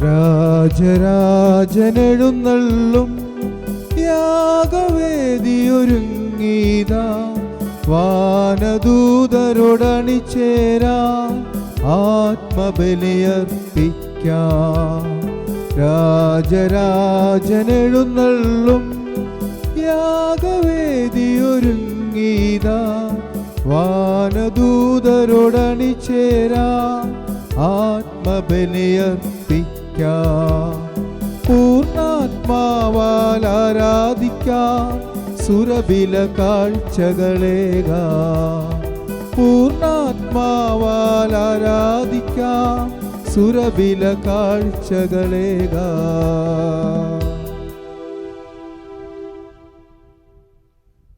രാജരാജനെഴുന്നള്ളും യാഗവേദിയൊരുങ്ങീതാ, വാനദൂതരോടണിചേരാൻ ആത്മബലിയർപ്പിക്കാം. രാജരാജനെഴുന്നള്ളും യാഗവേദിയൊരുങ്ങീതാ, വാനദൂതരോടണിചേരാൻ ആത്മബലിയർപ്പിക്കാം. പൂർണ്ണാത്മാവാൽ ആരാധിക്കാം, സുരബില കാഴ്ചകളേകാം. പൂർണ്ണാത്മാവാൽ ആരാധിക്കാം, സുരബില കാഴ്ചകളേകാം.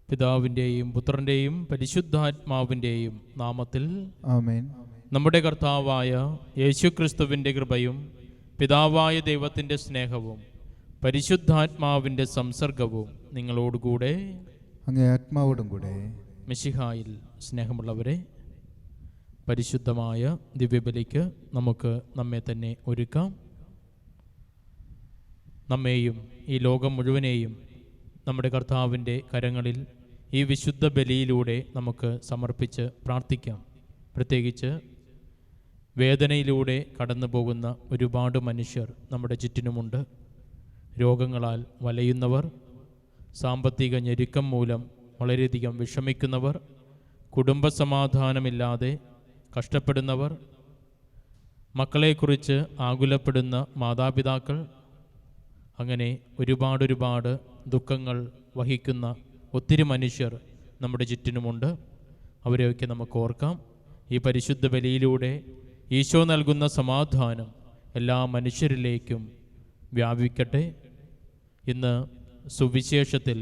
പിതാവിൻ്റെയും പുത്രൻ്റെയും പരിശുദ്ധാത്മാവിൻ്റെയും നാമത്തിൽ ആമേൻ. നമ്മുടെ കർത്താവായ യേശുക്രിസ്തുവിൻ്റെ കൃപയും പിതാവായ ദൈവത്തിൻ്റെ സ്നേഹവും പരിശുദ്ധാത്മാവിൻ്റെ സംസർഗവും നിങ്ങളോടുകൂടെ അങ്ങേ ആത്മാവോടും കൂടെ. മിശിഹായിൽ സ്നേഹമുള്ളവരെ, പരിശുദ്ധമായ ദിവ്യബലിക്ക് നമുക്ക് നമ്മെ തന്നെ ഒരുക്കാം. നമ്മെയും ഈ ലോകം മുഴുവനെയും നമ്മുടെ കർത്താവിൻ്റെ കരങ്ങളിൽ ഈ വിശുദ്ധ ബലിയിലൂടെ നമുക്ക് സമർപ്പിച്ച് പ്രാർത്ഥിക്കാം. പ്രത്യേകിച്ച് വേദനയിലൂടെ കടന്നു പോകുന്ന ഒരുപാട് മനുഷ്യർ നമ്മുടെ ചുറ്റിനുമുണ്ട്. രോഗങ്ങളാൽ വലയുന്നവർ, സാമ്പത്തിക ഞെരുക്കം മൂലം വളരെയധികം വിഷമിക്കുന്നവർ, കുടുംബസമാധാനമില്ലാതെ കഷ്ടപ്പെടുന്നവർ, മക്കളെക്കുറിച്ച് ആകുലപ്പെടുന്ന മാതാപിതാക്കൾ, അങ്ങനെ ഒരുപാട് ദുഃഖങ്ങൾ വഹിക്കുന്ന ഒത്തിരി മനുഷ്യർ നമ്മുടെ ചുറ്റിനുമുണ്ട്. അവരെയൊക്കെ നമുക്ക് ഓർക്കാം. ഈ പരിശുദ്ധ ബലിയിലൂടെ ഈശോ നൽകുന്ന സമാധാനം എല്ലാ മനുഷ്യരിലേക്കും വ്യാപിക്കട്ടെ. ഇന്ന് സുവിശേഷത്തിൽ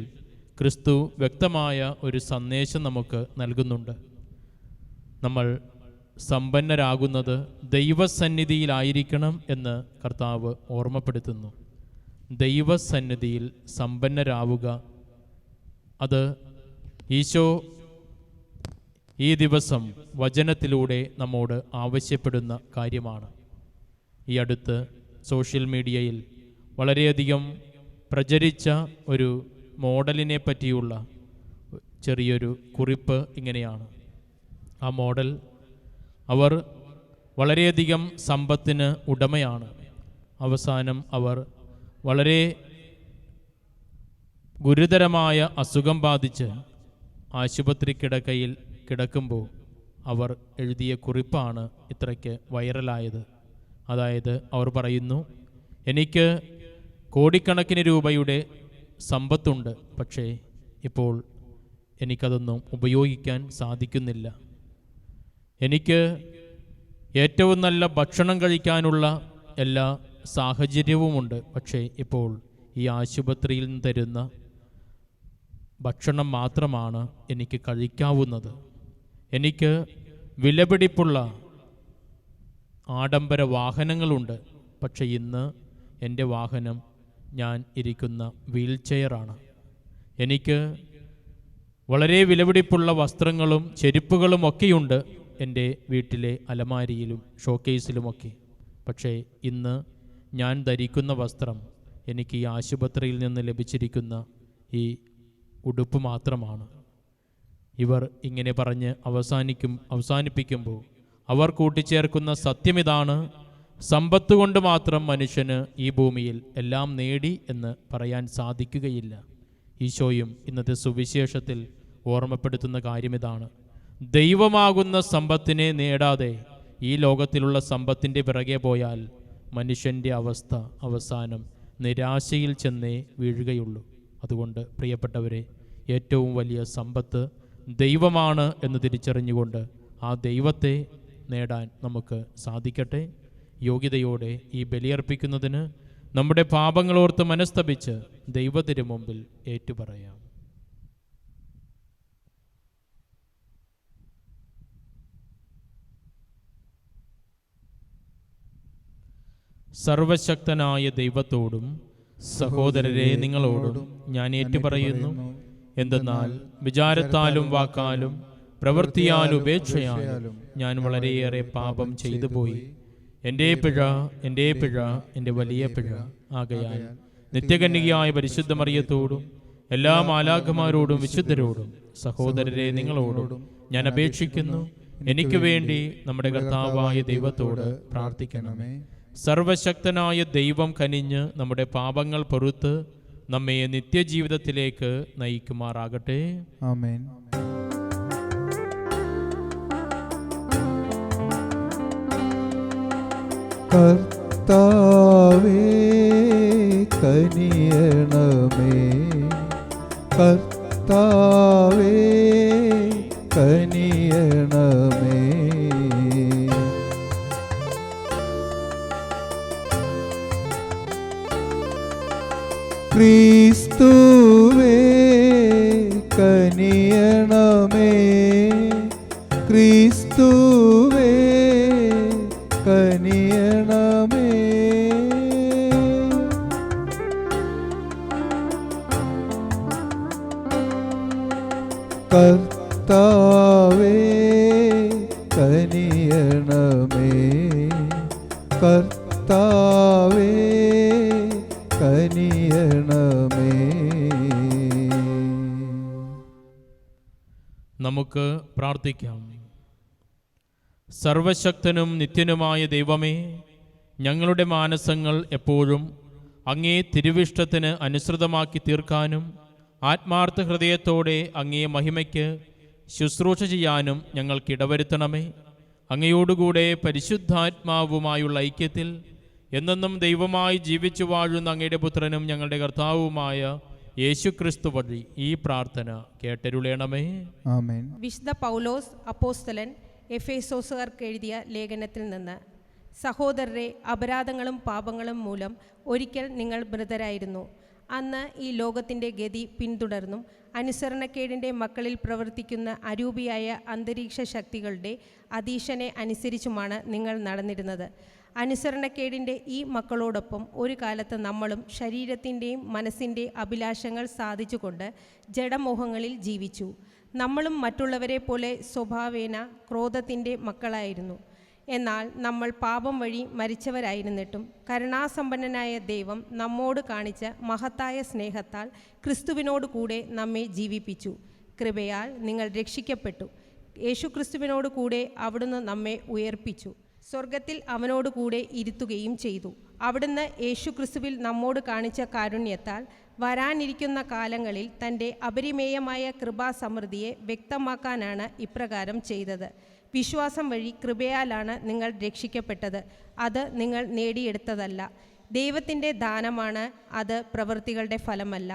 ക്രിസ്തു വ്യക്തമായ ഒരു സന്ദേശം നമുക്ക് നൽകുന്നുണ്ട്. നമ്മൾ സമ്പന്നരാകുന്നത് ദൈവസന്നിധിയിലായിരിക്കണം എന്ന് കർത്താവ് ഓർമ്മപ്പെടുത്തുന്നു. ദൈവസന്നിധിയിൽ സമ്പന്നരാവുക, അത് ഈശോ ഈ ദിവസം വചനത്തിലൂടെ നമ്മോട് ആവശ്യപ്പെടുന്ന കാര്യമാണ്. ഈ അടുത്ത് സോഷ്യൽ മീഡിയയിൽ വളരെയധികം പ്രചരിച്ച ഒരു മോഡലിനെ പറ്റിയുള്ള ചെറിയൊരു കുറിപ്പ് ഇങ്ങനെയാണ്. ആ മോഡൽ, അവർ വളരെയധികം സമ്പത്തിന് ഉടമയാണ്. അവസാനം അവർ വളരെ ഗുരുതരമായ അസുഖം ബാധിച്ച് ആശുപത്രി കിടക്കയിൽ കിടക്കുമ്പോൾ അവർ എഴുതിയ കുറിപ്പാണ് ഇത്രയ്ക്ക് വൈറലായത്. അതായത് അവർ പറയുന്നു, എനിക്ക് കോടിക്കണക്കിന് രൂപയുടെ സമ്പത്തുണ്ട്, പക്ഷേ ഇപ്പോൾ എനിക്കതൊന്നും ഉപയോഗിക്കാൻ സാധിക്കുന്നില്ല. എനിക്ക് ഏറ്റവും നല്ല ഭക്ഷണം കഴിക്കാനുള്ള എല്ലാ സാഹചര്യവുമുണ്ട്, പക്ഷേ ഇപ്പോൾ ഈ ആശുപത്രിയിൽ നിന്ന് തരുന്ന ഭക്ഷണം മാത്രമാണ് എനിക്ക് കഴിക്കാവുന്നത്. എനിക്ക് വിലപിടിപ്പുള്ള ആഡംബര വാഹനങ്ങളുണ്ട്, പക്ഷേ ഇന്ന് എൻ്റെ വാഹനം ഞാൻ ഇരിക്കുന്ന വീൽ ചെയറാണ്. എനിക്ക് വളരെ വിലപിടിപ്പുള്ള വസ്ത്രങ്ങളും ചെരുപ്പുകളും ഒക്കെയുണ്ട് എൻ്റെ വീട്ടിലെ അലമാരിയിലും ഷോക്കേസിലുമൊക്കെ. പക്ഷേ ഇന്ന് ഞാൻ ധരിക്കുന്ന വസ്ത്രം എനിക്ക് ഈ ആശുപത്രിയിൽ നിന്ന് ലഭിച്ചിരിക്കുന്ന ഈ ഉടുപ്പ് മാത്രമാണ്. ഇവർ ഇങ്ങനെ പറഞ്ഞ് അവസാനിപ്പിക്കുമ്പോൾ അവർ കൂട്ടിച്ചേർക്കുന്ന സത്യമിതാണ്: സമ്പത്ത് കൊണ്ട് മാത്രം മനുഷ്യന് ഈ ഭൂമിയിൽ എല്ലാം നേടി എന്ന് പറയാൻ സാധിക്കുകയില്ല. ഈശോയും ഇന്നത്തെ സുവിശേഷത്തിൽ ഓർമ്മപ്പെടുത്തുന്ന കാര്യമിതാണ്. ദൈവമാകുന്ന സമ്പത്തിനെ നേടാതെ ഈ ലോകത്തിലുള്ള സമ്പത്തിൻ്റെ പിറകെ പോയാൽ മനുഷ്യൻ്റെ അവസ്ഥ അവസാനം നിരാശയിൽ ചെന്നേ വീഴുകയുള്ളൂ. അതുകൊണ്ട് പ്രിയപ്പെട്ടവരെ, ഏറ്റവും വലിയ സമ്പത്ത് ദൈവമാണ് എന്ന് തിരിച്ചറിഞ്ഞുകൊണ്ട് ആ ദൈവത്തെ നേടാൻ നമുക്ക് സാധിക്കട്ടെ. യോഗ്യതയോടെ ഈ ബലിയർപ്പിക്കുന്നതിന് നമ്മുടെ പാപങ്ങളോർത്ത് മനസ്തപിച്ച് ദൈവത്തിനു മുമ്പിൽ ഏറ്റുപറയാം. സർവശക്തനായ ദൈവത്തോടും സഹോദരരെ നിങ്ങളോടും ഞാൻ ഏറ്റുപറയുന്നു. എന്തെന്നാൽ വിചാരത്താലും വാക്കാലും പ്രവൃത്തിയാലും ഉപേക്ഷയാലും ഞാൻ വളരെയേറെ പാപം ചെയ്തു പോയി. എൻ്റെ പിഴ എൻ്റെ വലിയ പിഴ. ആകയാൽ നിത്യകന്യകയായ പരിശുദ്ധ മറിയത്തോടും എല്ലാ മാലാഖമാരോടും വിശുദ്ധരോടും സഹോദരരെ നിങ്ങളോടും ഞാൻ അപേക്ഷിക്കുന്നു, എനിക്ക് വേണ്ടി നമ്മുടെ കർത്താവായ ദൈവത്തോട് പ്രാർത്ഥിക്കണമേ. സർവശക്തനായ ദൈവം കനിഞ്ഞ് നമ്മുടെ പാപങ്ങൾ പൊറുത്ത് നമ്മെ നിത്യജീവിതത്തിലേക്ക് നയിക്കുമാറാകട്ടെ. ആമേൻ. കർത്താവേ കനിയണമേ, കർത്താവേ കനിയണമേ. ക്രിസ്തുവേ കനിയണമേ, ക്രിസ്തുവേ കനിയണമേ. കർത്താവേ കനിയണമേ, കർത്താവേ കനിയണമേ. നമുക്ക് പ്രാർത്ഥിക്കാം. സർവശക്തനും നിത്യനുമായ ദൈവമേ, ഞങ്ങളുടെ മാനസങ്ങൾ എപ്പോഴും അങ്ങേ തിരുവിഷ്ടത്തിന് അനുസൃതമാക്കി തീർക്കാനും ആത്മാർത്ഥ ഹൃദയത്തോടെ അങ്ങേ മഹിമയ്ക്ക് ശുശ്രൂഷ ചെയ്യാനും ഞങ്ങൾക്ക് ഇടവരുത്തണമേ. അങ്ങയോടുകൂടെ പരിശുദ്ധാത്മാവുമായുള്ള ഐക്യത്തിൽ എന്നെന്നും ദൈവമായി ജീവിച്ചു വാഴുന്ന അങ്ങയുടെ പുത്രനും ഞങ്ങളുടെ കർത്താവുമായ യേശുക്രിസ്തു വഴി ഈ പ്രാർത്ഥന കേട്ടരുളേണമേ. ആമേൻ. വിശുദ്ധ പൗലോസ് അപ്പോസ്തലൻ എഫേസോസുകാർക്ക് എഴുതിയ ലേഖനത്തിൽ നിന്ന്: സഹോദരരെ, അപരാധങ്ങളും പാപങ്ങളും മൂലം ഒരിക്കൽ നിങ്ങൾ മൃതരായിരുന്നു. അന്ന് ഈ ലോകത്തിൻ്റെ ഗതി പിന്തുടർന്നും അനുസരണക്കേടിൻ്റെ മക്കളിൽ പ്രവർത്തിക്കുന്ന അരൂപിയായ അന്തരീക്ഷ ശക്തികളുടെ അധീശനെ അനുസരിച്ചുമാണ് നിങ്ങൾ നടന്നിരുന്നത്. അനുസരണക്കേടിൻ്റെ ഈ മക്കളോടൊപ്പം ഒരു കാലത്ത് നമ്മളും ശരീരത്തിൻ്റെയും മനസ്സിൻ്റെയും അഭിലാഷങ്ങൾ സാധിച്ചുകൊണ്ട് ജഡമോഹങ്ങളിൽ ജീവിച്ചു. നമ്മളും മറ്റുള്ളവരെ പോലെ സ്വഭാവേന ക്രോധത്തിൻ്റെ മക്കളായിരുന്നു. എന്നാൽ നമ്മൾ പാപം വഴി മരിച്ചവരായിരുന്നിട്ടും കരുണാസമ്പന്നനായ ദൈവം നമ്മോട് കാണിച്ച മഹത്തായ സ്നേഹത്താൽ ക്രിസ്തുവിനോട് കൂടെ നമ്മെ ജീവിപ്പിച്ചു. കൃപയാൽ നിങ്ങൾ രക്ഷിക്കപ്പെട്ടു. യേശുക്രിസ്തുവിനോട് കൂടെ അവിടുന്ന് നമ്മെ ഉയർപ്പിച്ചു. സ്വർഗത്തിൽ അവനോട് കൂടെ ഇരുത്തുകയും ചെയ്തു. അവിടുന്ന് യേശുക്രിസ്തുവിൽ നമ്മോട് കാണിച്ച കാരുണ്യത്താൽ വരാനിരിക്കുന്ന കാലങ്ങളിൽ തൻ്റെ അപരിമേയമായ കൃപാസമൃദ്ധിയെ വ്യക്തമാക്കാനാണ് ഇപ്രകാരം ചെയ്തത്. വിശ്വാസം വഴി കൃപയാലാണ് നിങ്ങൾ രക്ഷിക്കപ്പെട്ടത്. അത് നിങ്ങൾ നേടിയെടുത്തതല്ല, ദൈവത്തിൻ്റെ ദാനമാണ്. അത് പ്രവൃത്തികളുടെ ഫലമല്ല.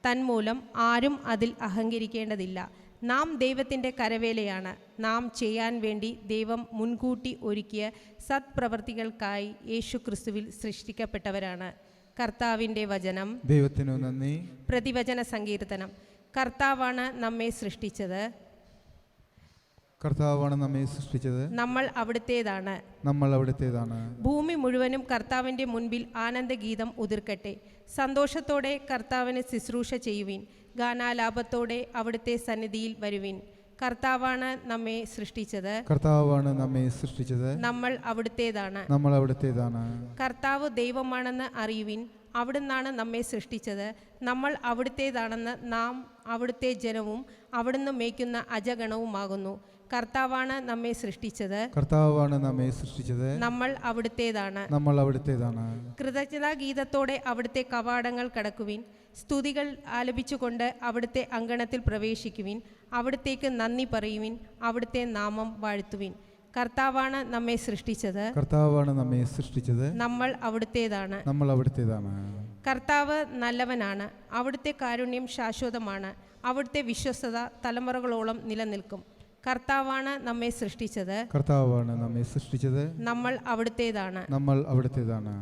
തന്മൂലം ആരും അതിൽ അഹങ്കരിക്കേണ്ടതില്ല. നാം ദൈവത്തിൻ്റെ കരവേലയാണ്. നാം ചെയ്യാൻ വേണ്ടി ദൈവം മുൻകൂട്ടി ഒരുക്കിയ സത്പ്രവൃത്തികൾക്കായി യേശുക്രിസ്തുവിൽ സൃഷ്ടിക്കപ്പെട്ടവരാണ്. കർത്താവിൻ്റെ വചനം. ദൈവത്തിനു നന്ദി. പ്രതിവചന സങ്കീർത്തനം. കർത്താവാണ് നമ്മെ സൃഷ്ടിച്ചത്, കർത്താവാണ് നമ്മെ സൃഷ്ടിച്ചത്, നമ്മൾ അവിടുത്തേതാണ്, നമ്മൾ അവിടുത്തേതാണ്. ഭൂമി മുഴുവനും കർത്താവിൻ്റെ മുൻപിൽ ആനന്ദഗീതം ഉതിർക്കട്ടെ. സന്തോഷത്തോടെ കർത്താവിന് ശുശ്രൂഷ ചെയ്യുവിൻ. ഗാനാലാപത്തോടെ അവിടുത്തെ സന്നിധിയിൽ വരുവിൻ. കർത്താവാണ് നമ്മെ സൃഷ്ടിച്ചത്, കർത്താവാണ് നമ്മെ സൃഷ്ടിച്ചത്, നമ്മൾ അവിടുത്തേതാണ്, നമ്മൾ അവിടുത്തേതാണ്. കർത്താവ് ദൈവമാണെന്ന് അറിയുവിൻ. അവിടുന്നാണ് നമ്മെ സൃഷ്ടിച്ചത്, നമ്മൾ അവിടുത്തേതാണെന്ന്. നാം അവിടുത്തെ ജനവും അവിടുന്ന് മേയ്ക്കുന്ന അജഗണവുമാകുന്നു. കർത്താവാണ് നമ്മെ സൃഷ്ടിച്ചത്, കർത്താവാണ് നമ്മെ സൃഷ്ടിച്ചത്, നമ്മൾ അവിടുത്തേതാണ്, നമ്മൾ അവിടുത്തേതാണ്. കൃതജ്ഞതാഗീതത്തോടെ അവിടുത്തെ കവാടങ്ങൾ കടക്കുവിൻ. സ്തുതികൾ ആലപിച്ചുകൊണ്ട് അവിടുത്തെ അങ്കണത്തിൽ പ്രവേശിക്കുവിൻ. അവിടുത്തേക്ക് നന്ദി പറയുവിൻ. അവിടുത്തെ നാമം വാഴ്ത്തുവിൻ. കർത്താവാണ് നമ്മെ സൃഷ്ടിച്ചത്, കർത്താവാണ് നമ്മെ സൃഷ്ടിച്ചത്, നമ്മൾ അവിടുത്തേതാണ്, നമ്മൾ അവിടുത്തേതാണ്. കർത്താവ് നല്ലവനാണ്. അവിടുത്തെ കാരുണ്യം ശാശ്വതമാണ്. അവിടുത്തെ വിശ്വസ്തത തലമുറകളോളം നിലനിൽക്കും. കർത്താവാണ് നമ്മെ സൃഷ്ടിച്ചത്, കർത്താവാണ് നമ്മെ സൃഷ്ടിച്ചത്, നമ്മൾ അവിടുത്തേതാണ്, നമ്മൾ അവിടുത്തേതാണ്.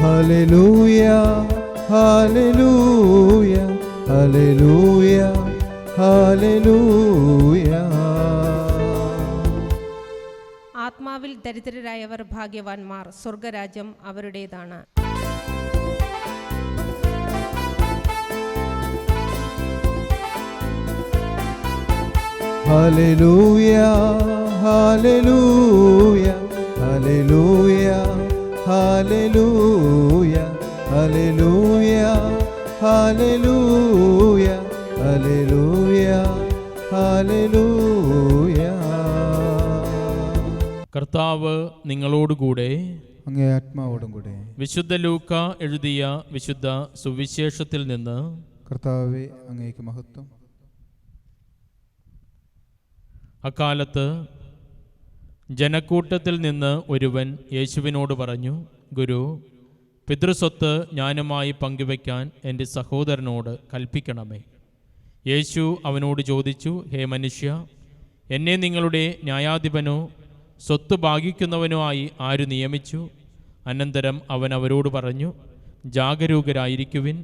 ഹല്ലേലൂയ, ഹല്ലേലൂയ, ഹല്ലേലൂയ, ഹല്ലേലൂയ. ആത്മാവിൽ ദരിദ്രരായവർ ഭാഗ്യവാന്മാർ, സ്വർഗരാജ്യം അവരുടേതാണ്. ഹല്ലേലൂയ ഹല്ലേലൂയ ഹല്ലേലൂയ ഹല്ലേലൂയ ഹല്ലേലൂയ ഹല്ലേലൂയ ഹല്ലേലൂയ ഹല്ലേലൂയ. കർത്താവ് നിങ്ങളോടുകൂടെ. അങ്ങേ ആത്മാവോടും കൂടെ. വിശുദ്ധ ലൂക്ക എഴുതിയ വിശുദ്ധ സുവിശേഷത്തിൽ നിന്ന്. കർത്താവേ, അങ്ങേക്ക് മഹത്വം. അക്കാലത്ത് ജനക്കൂട്ടത്തിൽ നിന്ന് ഒരുവൻ യേശുവിനോട് പറഞ്ഞു, ഗുരു, പിതൃസ്വത്ത് ഞാനുമായി പങ്കുവയ്ക്കാൻ എൻ്റെ സഹോദരനോട് കൽപ്പിക്കണമേ. യേശു അവനോട് ചോദിച്ചു, ഹേ മനുഷ്യ, എന്നെ നിങ്ങളുടെ ന്യായാധിപനോ സ്വത്ത് ഭാഗിക്കുന്നവനോ ആയി ആര് നിയമിച്ചു? അനന്തരം അവൻ അവരോട് പറഞ്ഞു, ജാഗരൂകരായിരിക്കുവിൻ,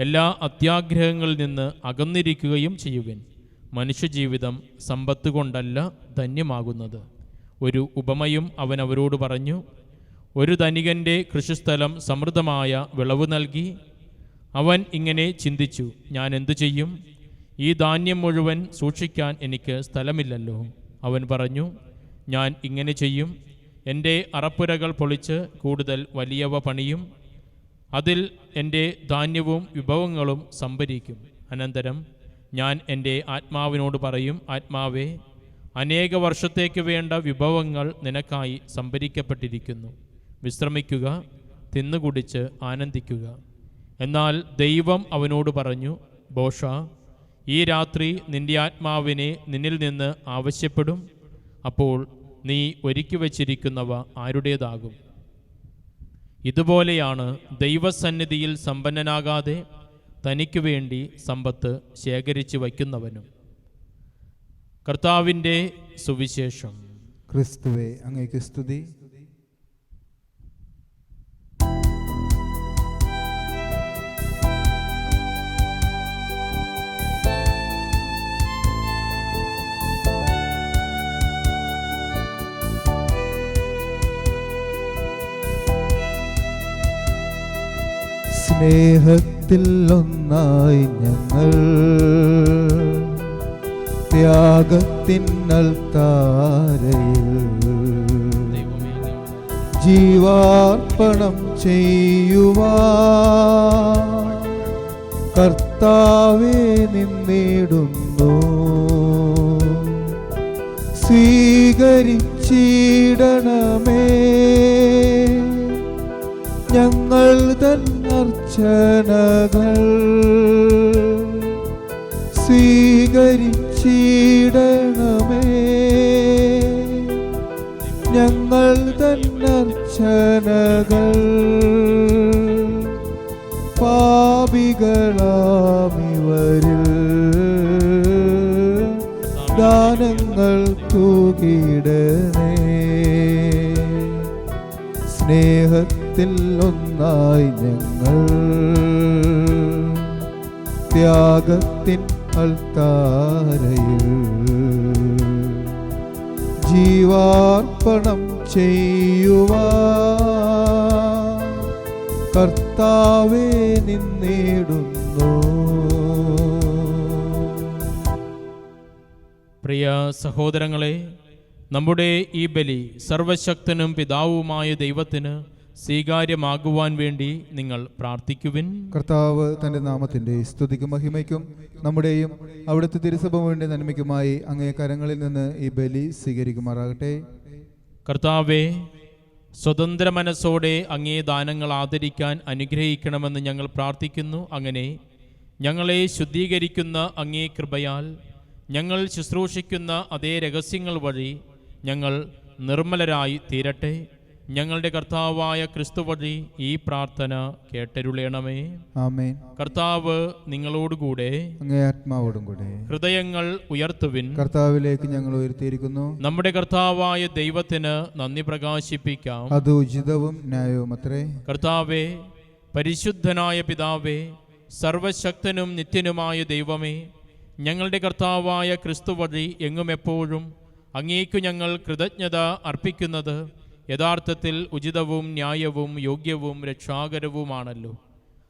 എല്ലാ അത്യാഗ്രഹങ്ങളിൽ നിന്ന് അകന്നിരിക്കുകയും ചെയ്യുവിൻ. മനുഷ്യജീവിതം സമ്പത്ത് കൊണ്ടല്ല ധന്യമാകുന്നത്. ഒരു ഉപമയും അവൻ അവരോട് പറഞ്ഞു, ഒരു ധനികൻ്റെ കൃഷിസ്ഥലം സമൃദ്ധമായ വിളവ് നൽകി. അവൻ ഇങ്ങനെ ചിന്തിച്ചു, ഞാൻ എന്തു ചെയ്യും? ഈ ധാന്യം മുഴുവൻ സൂക്ഷിക്കാൻ എനിക്ക് സ്ഥലമില്ലല്ലോ. അവൻ പറഞ്ഞു, ഞാൻ ഇങ്ങനെ ചെയ്യും, എൻ്റെ അറപ്പുരകൾ പൊളിച്ച് കൂടുതൽ വലിയവ പണിയും, അതിൽ എൻ്റെ ധാന്യവും വിഭവങ്ങളും സംഭരിക്കും. അനന്തരം ഞാൻ എൻ്റെ ആത്മാവിനോട് പറയും, ആത്മാവേ, അനേക വർഷത്തേക്ക് വേണ്ട വിഭവങ്ങൾ നിനക്കായി സംഭരിക്കപ്പെട്ടിരിക്കുന്നു. വിശ്രമിക്കുക, തിന്നുകുടിച്ച് ആനന്ദിക്കുക. എന്നാൽ ദൈവം അവനോട് പറഞ്ഞു, ബോഷ, ഈ രാത്രി നിന്റെ ആത്മാവിനെ നിന്നിൽ നിന്ന് ആവശ്യപ്പെടും. അപ്പോൾ നീ ഒരുക്കി വച്ചിരിക്കുന്നവ ആരുടേതാകും? ഇതുപോലെയാണ് ദൈവസന്നിധിയിൽ സമ്പന്നനാകാതെ തനിക്കു വേണ്ടി സമ്പത്ത് ശേഖരിച്ചു വയ്ക്കുന്നവനും. കർത്താവിൻ്റെ സുവിശേഷം. ക്രിസ്തുവേ, അങ്ങേക്ക് സ്തുതി. സ്നേഹത്തിൽ ഒന്നായി ഞങ്ങൾ ത്യാഗത്തിനൽത്താരയിൽ ജീവാർപ്പണം ചെയ്യുവാൻ കർത്താവേ നിന്നിടുന്നു. സ്വീകരിച്ചിടണമേ ഞങ്ങൾ തൻ അർച്ചനകൾ. സ്വീകരിച്ചിടണമേ ഞങ്ങൾ തൻ അർച്ചനകൾ. പാപികളാമിവരിൽ ദാനങ്ങൾ തൂകിടണേ. സ്നേഹത്തിൽ ഒന്നായി ഞങ്ങൾ ത്യാഗത്തിൻ അൾത്താരയിൽ ജീവാർപ്പണം ചെയ്യുവാൻ കർത്താവേ നിന്നിടുന്നു. പ്രിയ സഹോദരങ്ങളെ, നമ്മുടെ ഈ ബലി സർവശക്തനും പിതാവുമായ ദൈവത്തിന് സ്വീകാര്യമാകുവാൻ വേണ്ടി നിങ്ങൾ പ്രാർത്ഥിക്കുവിൻ. കർത്താവ് തൻ്റെ നാമത്തിൻ്റെ സ്തുതിക്കും മഹിമയ്ക്കും നമ്മുടെയും അവിടുത്തെ തിരുസഭ വേണ്ടി നന്മയ്ക്കുമായി അങ്ങേ കരങ്ങളിൽ നിന്ന് ഈ ബലി സ്വീകരിക്കുമാറാകട്ടെ. കർത്താവേ, സ്വതന്ത്ര മനസ്സോടെ അങ്ങേ ദാനങ്ങൾ ആദരിക്കാൻ അനുഗ്രഹിക്കണമെന്ന് ഞങ്ങൾ പ്രാർത്ഥിക്കുന്നു. അങ്ങനെ ഞങ്ങളെ ശുദ്ധീകരിക്കുന്ന അങ്ങേ കൃപയാൽ ഞങ്ങൾ ശുശ്രൂഷിക്കുന്ന അതേ രഹസ്യങ്ങൾ വഴി ഞങ്ങൾ നിർമ്മലരായി തീരട്ടെ. ഞങ്ങളുടെ കർത്താവായ ക്രിസ്തു വഴി ഈ പ്രാർത്ഥന കേട്ടരുളേണമേ. ആമേൻ. കർത്താവ് നിങ്ങളോടുകൂടെ. അങ്ങേ ആത്മാവോടും കൂടെ. ഹൃദയങ്ങൾ ഉയർത്തുവിൻ. കർത്താവിലേക്ക് ഞങ്ങൾ ഉയർത്തിയിരിക്കുന്നു. നമ്മുടെ കർത്താവായ ദൈവത്തിന് നന്ദി പ്രകാശിപ്പിക്കാം. അത് ഉചിതവും ന്യായവും അത്രേ. കർത്താവേ, പരിശുദ്ധനായ പിതാവേ, സർവശക്തനും നിത്യനുമായ ദൈവമേ, ഞങ്ങളുടെ കർത്താവായ ക്രിസ്തു വഴി എങ്ങും എപ്പോഴും അങ്ങേക്കു ഞങ്ങൾ കൃതജ്ഞത അർപ്പിക്കുന്നത് യഥാർത്ഥത്തിൽ ഉചിതവും ന്യായവും യോഗ്യവും രക്ഷാകരവുമാണല്ലോ.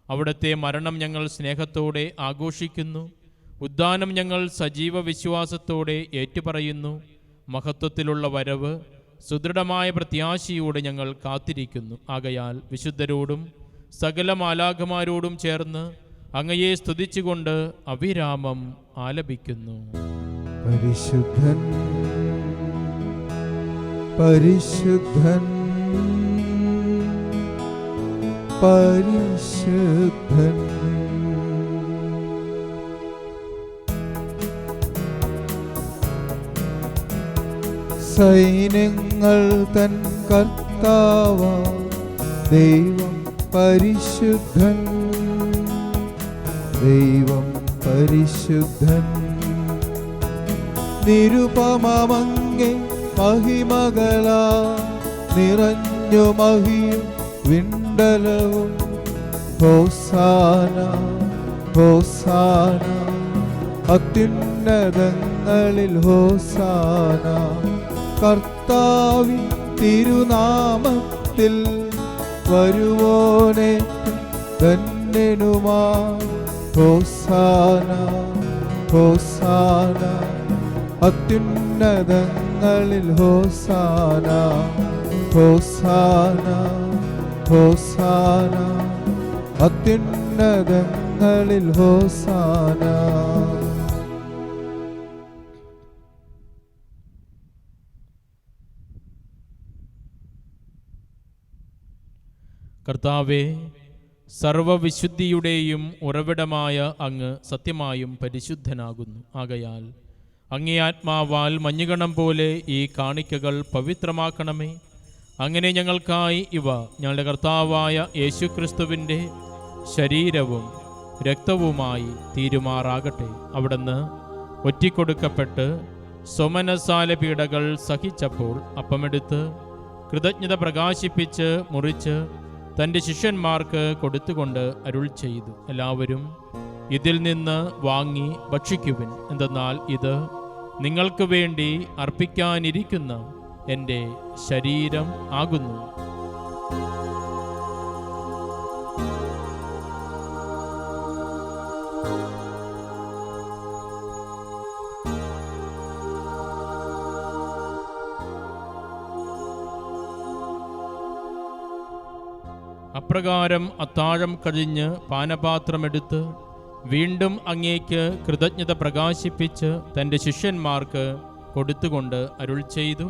അവിടുത്തെ മരണം ഞങ്ങൾ സ്നേഹത്തോടെ ആഘോഷിക്കുന്നു. ഉദ്ധാനം ഞങ്ങൾ സജീവ വിശ്വാസത്തോടെ ഏറ്റുപറയുന്നു. മഹത്വത്തിലുള്ള വരവ് സുദൃഢമായ പ്രത്യാശയോടെ ഞങ്ങൾ കാത്തിരിക്കുന്നു. ആകയാൽ വിശുദ്ധരോടും സകല മാലാഖമാരോടും ചേർന്ന് അങ്ങയെ സ്തുതിച്ചുകൊണ്ട് അവിരാമം ആലപിക്കുന്നു. പരിശുദ്ധൻ പരിശുദ്ധൻ പരിശുദ്ധൻ. സൈന്യങ്ങൾ തൻ കർത്താവാം ദൈവം പരിശുദ്ധൻ, ദൈവം പരിശുദ്ധൻ. നിരുപമങ്ങേ മഹിമകളാ നിറഞ്ഞു മഹിയും വിണ്ടലവും. ഹോസാന ഹോസാന അത്യുന്നതങ്ങളിൽ ഹോസാന. കർത്താവിൻ തിരുനാമത്തിൽ വരുവോനേറ്റം ധന്യനുമാ. ഹോസാന ഹോസാന അത്യുന്നതങ്ങളിൽ ഹോസാന. ഹോസാന ഹോസാന അത്യുന്നതങ്ങളിൽ ഹോസാന. കർത്താവേ, സർവവിശുദ്ധിയുടെയും ഉറവിടമായ അങ്ങ് സത്യമായും പരിശുദ്ധനാകുന്നു. ആകയാൽ അങ്ങേ ആത്മാവാൽ മഞ്ഞുകണം പോലെ ഈ കാണിക്കകൾ പവിത്രമാക്കണമേ. അങ്ങനെ ഞങ്ങൾക്കായി ഇവ ഞങ്ങളുടെ കർത്താവായ യേശുക്രിസ്തുവിൻ്റെ ശരീരവും രക്തവുമായി തീരുമാറാകട്ടെ. അവിടുന്ന് ഒറ്റിക്കൊടുക്കപ്പെട്ട് സ്വമനസാല പീഡകൾ സഹിച്ചപ്പോൾ അപ്പമെടുത്ത് കൃതജ്ഞത പ്രകാശിപ്പിച്ച് മുറിച്ച് തൻ്റെ ശിഷ്യന്മാർക്ക് കൊടുത്തുകൊണ്ട് അരുൾ ചെയ്തു, എല്ലാവരും ഇതിൽ നിന്ന് വാങ്ങി ഭക്ഷിക്കുവിൻ. എന്തെന്നാൽ ഇത് നിങ്ങൾക്ക് വേണ്ടി അർപ്പിക്കാനിരിക്കുന്ന എൻ്റെ ശരീരം ആകുന്നു. അപ്രകാരം അത്താഴം കഴിഞ്ഞ് പാനപാത്രമെടുത്ത് വീണ്ടും അങ്ങേക്ക് കൃതജ്ഞത പ്രകാശിപ്പിച്ച് തൻ്റെ ശിഷ്യന്മാർക്ക് കൊടുത്തുകൊണ്ട് അരുൾ ചെയ്തു,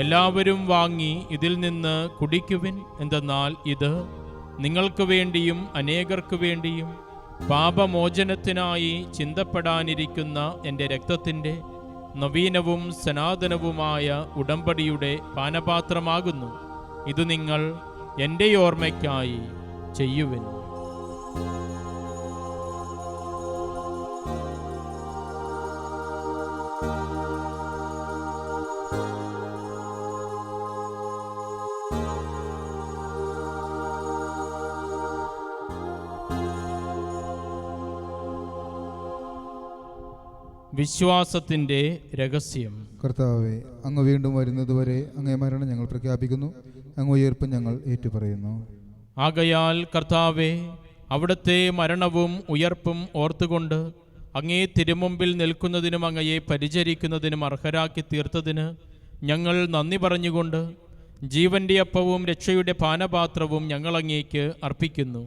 എല്ലാവരും വാങ്ങി ഇതിൽ നിന്ന് കുടിക്കുവിൻ. എന്തെന്നാൽ ഇത് നിങ്ങൾക്ക് വേണ്ടിയും അനേകർക്ക് വേണ്ടിയും പാപമോചനത്തിനായി ചിന്തപ്പെടാനിരിക്കുന്ന എൻ്റെ രക്തത്തിൻ്റെ നവീനവും സനാതനവുമായ ഉടമ്പടിയുടെ പാനപാത്രമാകുന്നു. ഇത് നിങ്ങൾ എൻ്റെ ഓർമ്മയ്ക്കായി ചെയ്യുവിൻ. വിശ്വാസത്തിൻ്റെ രഹസ്യം. കർത്താവേ, അങ്ങ് വീണ്ടും വരുന്നതുവരെ അങ്ങേ മരണം ഞങ്ങൾ പ്രഖ്യാപിക്കുന്നു, അങ്ങ് ഉയർപ്പ് ഞങ്ങൾ ഏറ്റുപറയുന്നു. ആകയാൽ കർത്താവേ, അവിടുത്തെ മരണവും ഉയർപ്പും ഓർത്തുകൊണ്ട് അങ്ങേ തിരുമുമ്പിൽ നിൽക്കുന്നതിനും അങ്ങയെ പരിചരിക്കുന്നതിനും അർഹരാക്കി തീർത്തതിന് ഞങ്ങൾ നന്ദി പറഞ്ഞുകൊണ്ട് ജീവന്റെ അപ്പവും രക്ഷയുടെ പാനപാത്രവും ഞങ്ങൾ അങ്ങേക്ക് അർപ്പിക്കുന്നു.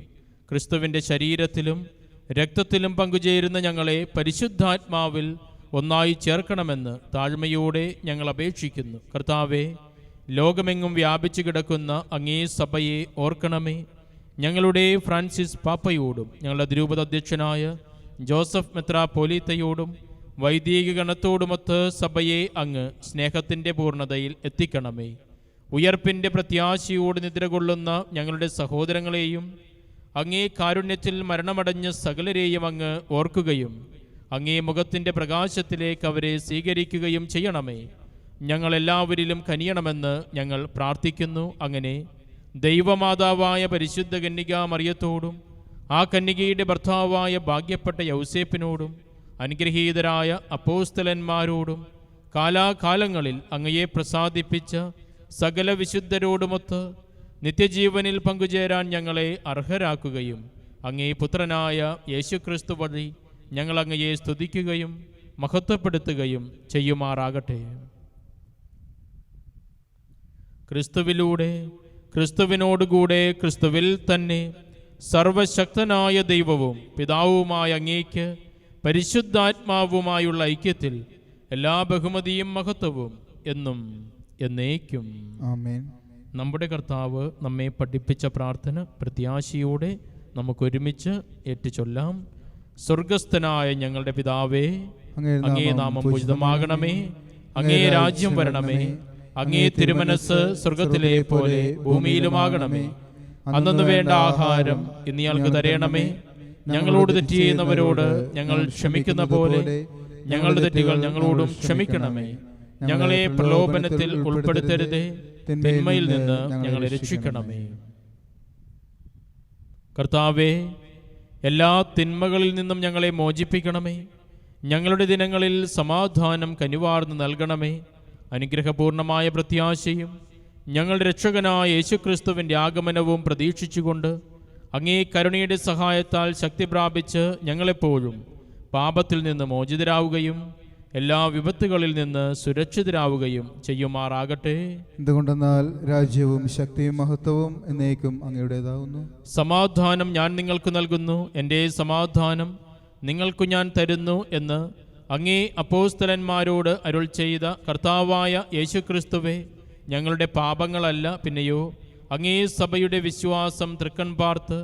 ക്രിസ്തുവിൻ്റെ ശരീരത്തിലും രക്തത്തിലും പങ്കുചേരുന്ന ഞങ്ങളെ പരിശുദ്ധാത്മാവിൽ ഒന്നായി ചേർക്കണമെന്ന് താഴ്മയോടെ ഞങ്ങൾ അപേക്ഷിക്കുന്നു. കർത്താവേ, ലോകമെങ്ങും വ്യാപിച്ചു കിടക്കുന്ന അങ്ങേ സഭയെ ഓർക്കണമേ. ഞങ്ങളുടെ ഫ്രാൻസിസ് പാപ്പയോടും ഞങ്ങളുടെ അതിരൂപത അധ്യക്ഷനായ ജോസഫ് മെത്രാപ്പോലീത്തയോടും വൈദിക ഗണത്തോടുമൊത്ത് സഭയെ അങ്ങ് സ്നേഹത്തിൻ്റെ പൂർണ്ണതയിൽ എത്തിക്കണമേ. ഉയർപ്പിൻ്റെ പ്രത്യാശയോട് നിദ്രകൊള്ളുന്ന ഞങ്ങളുടെ സഹോദരങ്ങളെയും അങ്ങേ കാരുണ്യത്തിൽ മരണമടഞ്ഞ സകലരെയും അങ്ങ് ഓർക്കുകയും അങ്ങേ മുഖത്തിൻ്റെ പ്രകാശത്തിലേക്ക് അവരെ സ്വീകരിക്കുകയും ചെയ്യണമേ. ഞങ്ങളെല്ലാവരിലും കനിയണമെന്ന് ഞങ്ങൾ പ്രാർത്ഥിക്കുന്നു. അങ്ങനെ ദൈവമാതാവായ പരിശുദ്ധ കന്യകാ മറിയത്തോടും ആ കന്യകയുടെ ഭർത്താവായ ഭാഗ്യപ്പെട്ട യൗസേപ്പിനോടും അനുഗ്രഹീതരായ അപ്പോസ്തലന്മാരോടും കാലാകാലങ്ങളിൽ അങ്ങയെ പ്രസാദിപ്പിച്ച സകല വിശുദ്ധരോടുമൊത്ത് നിത്യജീവനിൽ പങ്കുചേരാൻ ഞങ്ങളെ അർഹരാക്കുകയും അങ്ങേ പുത്രനായ യേശുക്രിസ്തു വഴി ഞങ്ങൾ അങ്ങയെ സ്തുതിക്കുകയും മഹത്വപ്പെടുത്തുകയും ചെയ്യുമാറാകട്ടെ. ക്രിസ്തുവിലൂടെ, ക്രിസ്തുവിനോടുകൂടെ, ക്രിസ്തുവിൽ തന്നെ സർവശക്തനായ ദൈവവും പിതാവുമായ അങ്ങേക്ക് പരിശുദ്ധാത്മാവുമായുള്ള ഐക്യത്തിൽ എല്ലാ ബഹുമതിയും മഹത്വവും എന്നും എന്നേക്കും. ആമേൻ. നമ്മുടെ കർത്താവ് നമ്മെ പഠിപ്പിച്ച പ്രാർത്ഥന പ്രത്യാശയോടെ നമുക്കൊരുമിച്ച് ഏറ്റുചൊല്ലാം. സ്വർഗസ്ഥനായ ഞങ്ങളുടെ പിതാവേ, അങ്ങേ നാമം പൂജിതമാകണമേ, അങ്ങേ രാജ്യം വരണമേ, അങ്ങേ തിരുമനസ് സ്വർഗത്തിലെ പോലെ ഭൂമിയിലുമാകണമേ. അന്നു വേണ്ട ആഹാരം ഇന്ന് ഞങ്ങൾക്ക് തരയണമേ. ഞങ്ങളോട് തെറ്റ് ചെയ്യുന്നവരോട് ഞങ്ങൾ ക്ഷമിക്കുന്ന പോലെ ഞങ്ങളുടെ തെറ്റുകൾ ഞങ്ങളോടും ക്ഷമിക്കണമേ. ഞങ്ങളെ പ്രലോഭനത്തിൽ ഉൾപ്പെടുത്തരുതേ, തിന്മയിൽ നിന്ന് ഞങ്ങളെ രക്ഷിക്കണമേ. കർത്താവേ, എല്ലാ തിന്മകളിൽ നിന്നും ഞങ്ങളെ മോചിപ്പിക്കണമേ. ഞങ്ങളുടെ ദിനങ്ങളിൽ സമാധാനം കനിവാർന്ന് നൽകണമേ. അനുഗ്രഹപൂർണമായ പ്രത്യാശയും ഞങ്ങളുടെ രക്ഷകനായ യേശുക്രിസ്തുവിൻ്റെ ആഗമനവും പ്രതീക്ഷിച്ചുകൊണ്ട് അങ്ങേ കരുണയുടെ സഹായത്താൽ ശക്തി പ്രാപിച്ച് ഞങ്ങളെപ്പോഴും പാപത്തിൽ നിന്ന് മോചിതരാവുകയും എല്ലാ വിപത്തുകളിൽ നിന്ന് സുരക്ഷിതരാവുകയും ചെയ്യുമാറാകട്ടെ. എന്തുകൊണ്ടെന്നാൽ രാജ്യവും ശക്തിയും മഹത്വവും എന്നേക്കും അങ്ങയുടേതാവുന്നു. സമാധാനം ഞാൻ നിങ്ങൾക്ക് നൽകുന്നു, എൻ്റെ സമാധാനം നിങ്ങൾക്കു ഞാൻ തരുന്നു എന്ന് അങ്ങേ അപ്പോസ്തലന്മാരോട് അരുൾ ചെയ്ത കർത്താവായ യേശുക്രിസ്തുവേ, ഞങ്ങളുടെ പാപങ്ങളല്ല പിന്നെയോ അങ്ങേ സഭയുടെ വിശ്വാസം തൃക്കൺ പാർത്ത്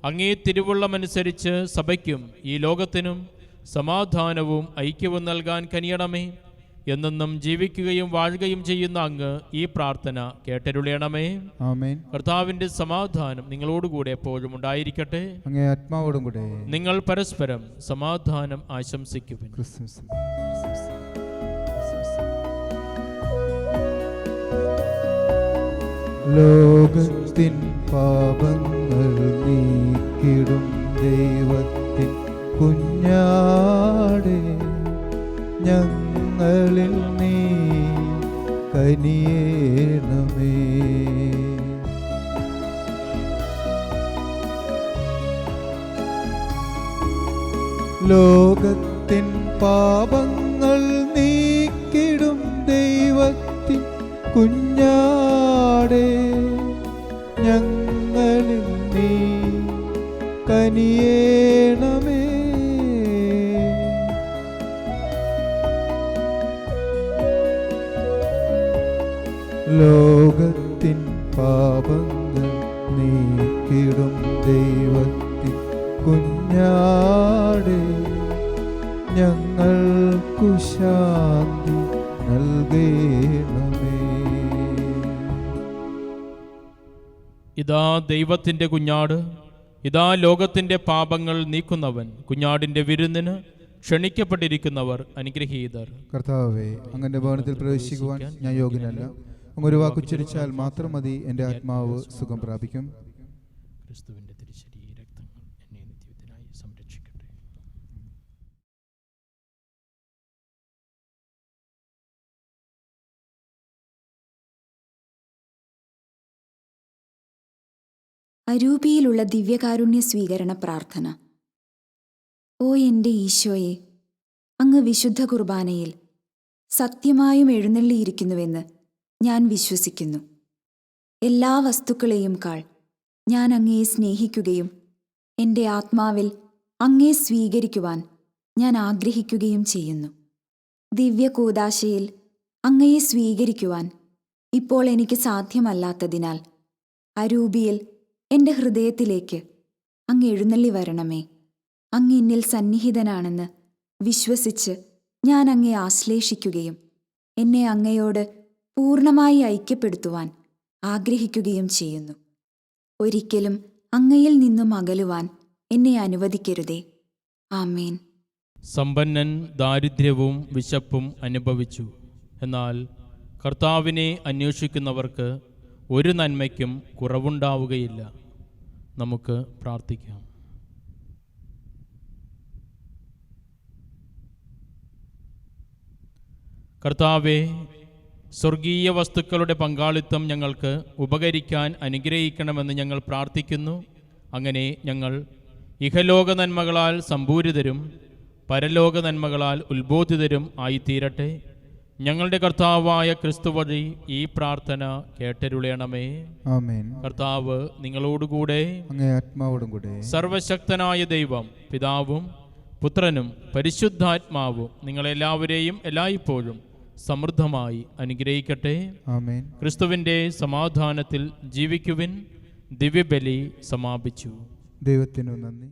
അങ്ങേ തിരുവുള്ളമനുസരിച്ച് സഭയ്ക്കും ഈ ലോകത്തിനും സമാധാനവും ഐക്യവും നൽകാൻ കനിയണമേ. എന്നെന്നും ജീവിക്കുകയും വാഴുകയും ചെയ്യുന്ന അങ്ങ് ഈ പ്രാർത്ഥന കേട്ടരുളയണമേ. ആമേൻ. കർത്താവിന്റെ സമാധാനം നിങ്ങളോടുകൂടെ എപ്പോഴും ഉണ്ടായിരിക്കട്ടെ. അങ്ങേ ആത്മാവോടും കൂടെ. നിങ്ങൾ പരസ്പരം സമാധാനം ആശംസിക്കുവിൻ. ലോകത്തിൻ പാപങ്ങൾ നീക്കിടും ദൈവത്തിൻ കുഞ്ഞാടേ, ഞങ്ങളിൽ നീ കനിയേണമേ. ലോകത്തിൻ പാപങ്ങൾ നീക്കിടും ദൈവത്തിൻ കുഞ്ഞാടേ, ഞങ്ങളിൽ നീ കനിയേണമേ. ലോകത്തിൻ പാപങ്ങൾ നീക്കിടും ദൈവത്തിൻ കുഞ്ഞാടേ, ഞങ്ങൾക്കു ശാന്തി നൽകേണമേ. ഇതാ ദൈവത്തിൻ്റെ കുഞ്ഞാട്, ഇതാ ലോകത്തിൻ്റെ പാപങ്ങൾ നീക്കുന്നവൻ. കുഞ്ഞാടിൻ്റെ വിരുന്നിന് ക്ഷണിക്കപ്പെട്ടിരിക്കുന്നവർ അനുഗ്രഹീതർ. കർത്താവേ, അങ്ങന്റെ ഭവനത്തിൽ പ്രവേശിക്കുവാൻ ഞാൻ യോഗ്യനല്ല. അങ്ങ് ഒരു വാക്കുച്ചരിച്ചാൽ മാത്രം മതി, എൻ്റെ ആത്മാവ് സുഖം പ്രാപിക്കും. ക്രിസ്തുവിൻ്റെ തിരുശരീര രക്തങ്ങൾ എന്നെ നിത്യത്തിനായി സംരക്ഷിക്കട്ടെ. അരൂപിയിലുള്ള ദിവ്യകാരുണ്യ സ്വീകരണ പ്രാർത്ഥന. ഓ എൻ്റെ ഈശോയെ, അങ്ങ് വിശുദ്ധ കുർബാനയിൽ സത്യമായും എഴുന്നള്ളിയിരിക്കുന്നുവെന്ന് ഞാൻ വിശ്വസിക്കുന്നു. എല്ലാ വസ്തുക്കളെയും കാൾ ഞാൻ അങ്ങയെ സ്നേഹിക്കുകയും എൻ്റെ ആത്മാവിൽ അങ്ങയെ സ്വീകരിക്കുവാൻ ഞാൻ ആഗ്രഹിക്കുകയും ചെയ്യുന്നു. ദിവ്യകൂദാശയിൽ അങ്ങയെ സ്വീകരിക്കുവാൻ ഇപ്പോൾ എനിക്ക് സാധ്യമല്ലാത്തതിനാൽ അരൂപിയിൽ എൻ്റെ ഹൃദയത്തിലേക്ക് അങ്ങ് എഴുന്നള്ളി വരണമേ. അങ്ങ് എന്നിൽ സന്നിഹിതനാണെന്ന് വിശ്വസിച്ച് ഞാൻ അങ്ങയെ ആശ്ലേഷിക്കുകയും എന്നെ അങ്ങയോട് പൂർണ്ണമായി ഐക്യപ്പെടുത്തുവാൻ ആഗ്രഹിക്കുകയും ചെയ്യുന്നു. ഒരിക്കലും അങ്ങയിൽ നിന്നും അകലുവാൻ എന്നെ അനുവദിക്കരുതേ. ആമേൻ. സമ്പന്നൻ ദാരിദ്ര്യവും വിശപ്പും അനുഭവിച്ചു. എന്നാൽ കർത്താവിനെ അന്വേഷിക്കുന്നവർക്ക് ഒരു നന്മയ്ക്കും കുറവുണ്ടാവുകയില്ല. നമുക്ക് പ്രാർത്ഥിക്കാം. കർത്താവേ, സ്വർഗീയ വസ്തുക്കളുടെ പങ്കാളിത്തം ഞങ്ങൾക്ക് ഉപകരിക്കാൻ അനുഗ്രഹിക്കണമെന്ന് ഞങ്ങൾ പ്രാർത്ഥിക്കുന്നു. അങ്ങനെ ഞങ്ങൾ ഇഹലോക നന്മകളാൽ സമ്പൂരിതരും പരലോക നന്മകളാൽ ഉത്ബോധിതരും ആയിത്തീരട്ടെ. ഞങ്ങളുടെ കർത്താവായ ക്രിസ്തു വഴി ഈ പ്രാർത്ഥന കേട്ടരുളയണമേ. ആമേൻ. കർത്താവ് നിങ്ങളോടുകൂടെ, അങ്ങേ ആത്മാവോടും കൂടെ. സർവശക്തനായ ദൈവം പിതാവും പുത്രനും പരിശുദ്ധാത്മാവും നിങ്ങളെല്ലാവരെയും എല്ലായ്പ്പോഴും സമൃദ്ധമായി അനുഗ്രഹിക്കട്ടെ. ആമേൻ. ക്രിസ്തുവിൻ്റെ സമാധാനത്തിൽ ജീവിക്കുവിൻ. ദിവ്യബലി സമാപിച്ചു. ദൈവത്തിനു നന്ദി.